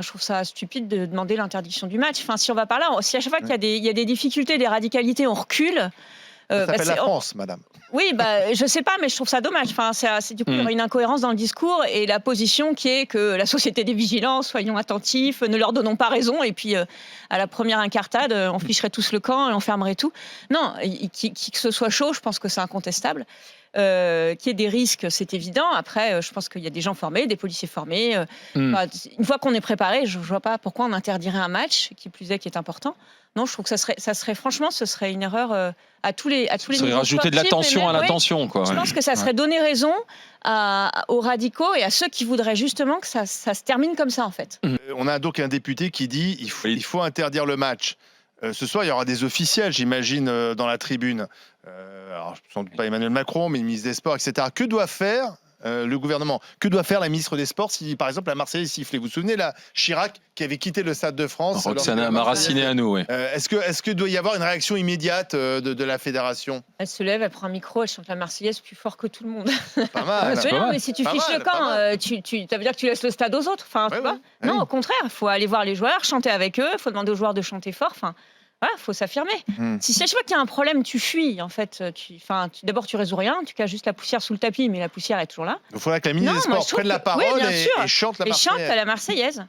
Je trouve ça stupide de demander l'interdiction du match. Enfin, si on va par là, si à chaque fois qu'il y a des difficultés, des radicalités, on recule. Ça s'appelle la France, madame. Oui, je sais pas, mais je trouve ça dommage. Enfin, du coup, il y aurait une incohérence dans le discours et la position qui est que la société des vigilants, soyons attentifs, ne leur donnons pas raison, et puis à la première incartade, on ficherait tous le camp et on fermerait tout. Non, qui que ce soit chaud, je pense que c'est incontestable. Qu'il y ait des risques, c'est évident. Après, je pense qu'il y a des gens formés, des policiers formés. Une fois qu'on est préparé, je ne vois pas pourquoi on interdirait un match, qui plus est, qui est important. Non, je trouve que ça serait franchement, ce serait une erreur à tous les niveaux. Ça serait rajouter de l'attention à l'attention, quoi. Je pense que ça serait donner raison aux radicaux et à ceux qui voudraient justement que ça se termine comme ça, en fait. On a donc un député qui dit il faut interdire le match. Ce soir, il y aura des officiels, j'imagine, dans la tribune. Alors, sans doute pas Emmanuel Macron, mais le ministre des Sports, etc. Que doit faire le gouvernement? Que doit faire la ministre des Sports si, par exemple, la Marseillaise sifflait? Vous vous souvenez, la Chirac qui avait quitté le Stade de France? Roxana Maraciné à nous, oui. Est-ce que doit y avoir une réaction immédiate de la fédération? Elle se lève, elle prend un micro, elle chante la Marseillaise plus fort que tout le monde. Pas mal. Mais si tu fiches le camp, ça veut dire que tu laisses le stade aux autres. Enfin, non, au contraire, il faut aller voir les joueurs, chanter avec eux, il faut demander aux joueurs de chanter fort. Enfin, voilà, faut s'affirmer. Si chaque fois qu'il y a un problème, tu fuis, en fait. D'abord, tu résous rien, tu caches juste la poussière sous le tapis, mais la poussière est toujours là. Il faudrait que la ministre des Sports prenne la parole et chante la Marseillaise. Et chante à la Marseillaise.